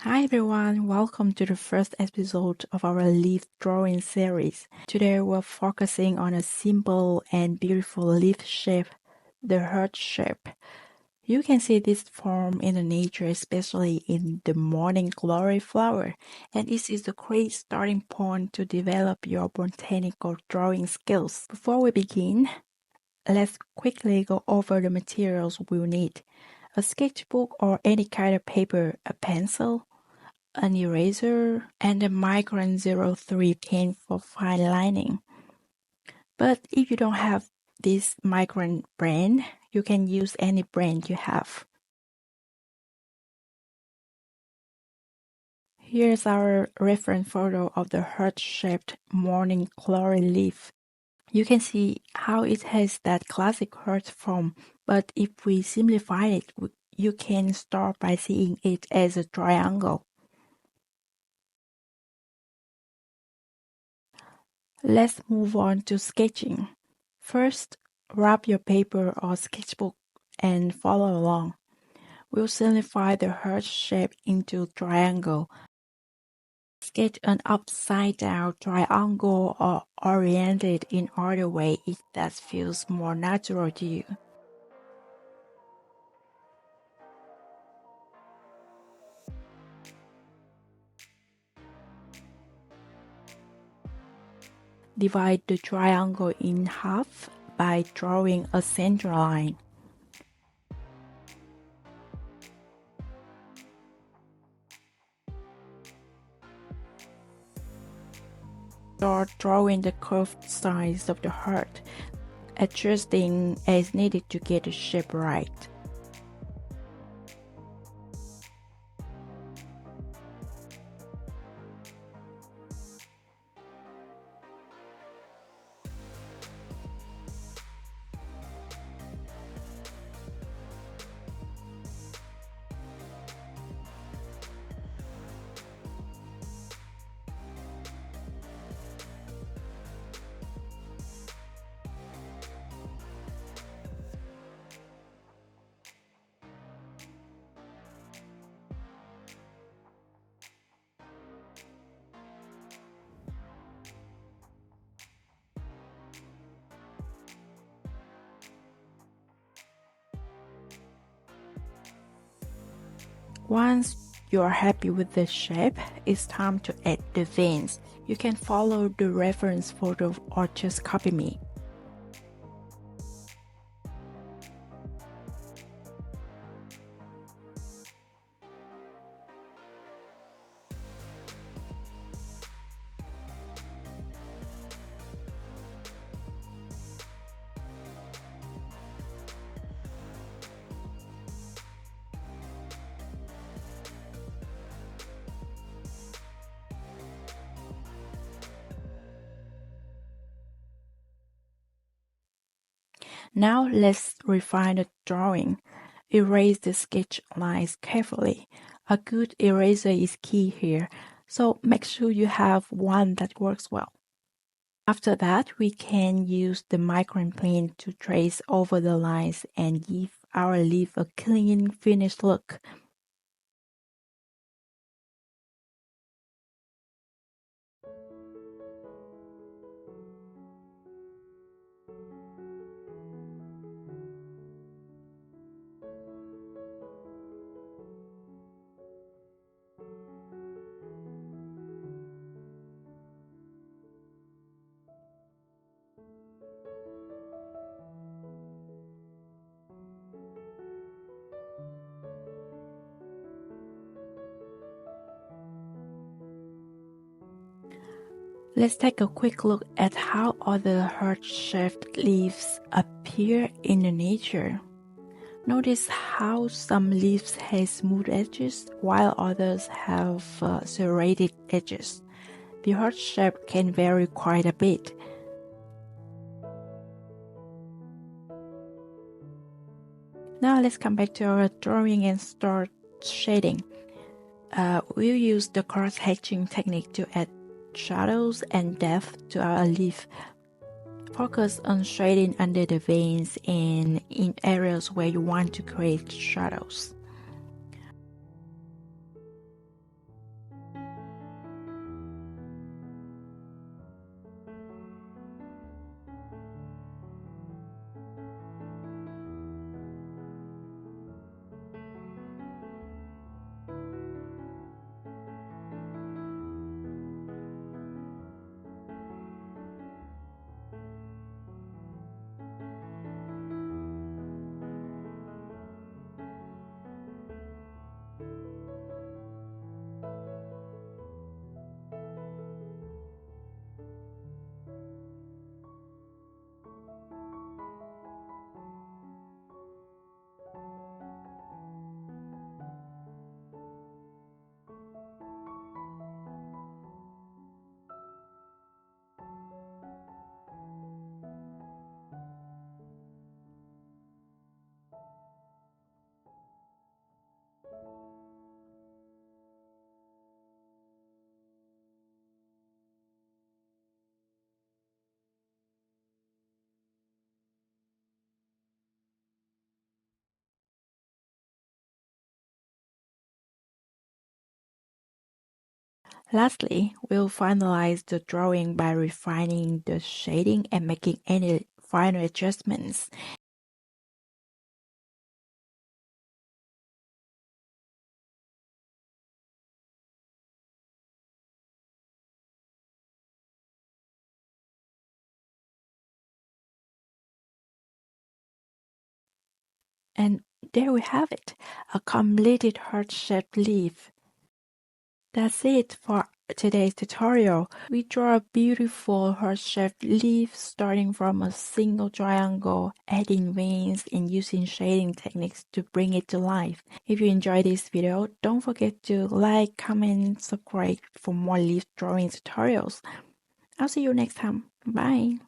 Hi everyone, welcome to the first episode of our leaf drawing series. Today we're focusing on a simple and beautiful leaf shape, the heart shape. You can see this form in the nature, especially in the morning glory flower, and this is a great starting point to develop your botanical drawing skills. Before we begin, let's quickly go over the materials we'll need. A sketchbook or any kind of paper, a pencil, an eraser, and a Micron 03 pen for fine lining. But if you don't have this Micron brand, you can use any brand you have. Here's our reference photo of the heart-shaped morning glory leaf. You can see how it has that classic heart form, but if we simplify it, you can start by seeing it as a triangle. Let's move on to sketching. First, wrap your paper or sketchbook and follow along. We'll simplify the heart shape into triangle. Sketch an upside-down triangle or orient it in other way if that feels more natural to you. Divide the triangle in half by drawing a center line. Start drawing the curved sides of the heart, adjusting as needed to get the shape right. Once you're happy with the shape, it's time to add the veins. You can follow the reference photo or just copy me. Now let's refine the drawing. Erase the sketch lines carefully. A good eraser is key here, so make sure you have one that works well. After that, we can use the Micron pen to trace over the lines and give our leaf a clean, finished look. Let's take a quick look at how other heart-shaped leaves appear in the nature. Notice how some leaves have smooth edges while others have serrated edges. The heart shape can vary quite a bit. Now let's come back to our drawing and start shading. We'll use the crosshatching technique to add shadows and depth to our leaf. Focus on shading under the veins and in areas where you want to create shadows. Lastly, we'll finalize the drawing by refining the shading and making any final adjustments. And there we have it, a completed heart-shaped leaf. That's it for today's tutorial. We draw a beautiful heart-shaped leaf starting from a single triangle, adding veins and using shading techniques to bring it to life. If you enjoyed this video, don't forget to like, comment, subscribe for more leaf drawing tutorials. I'll see you next time. Bye.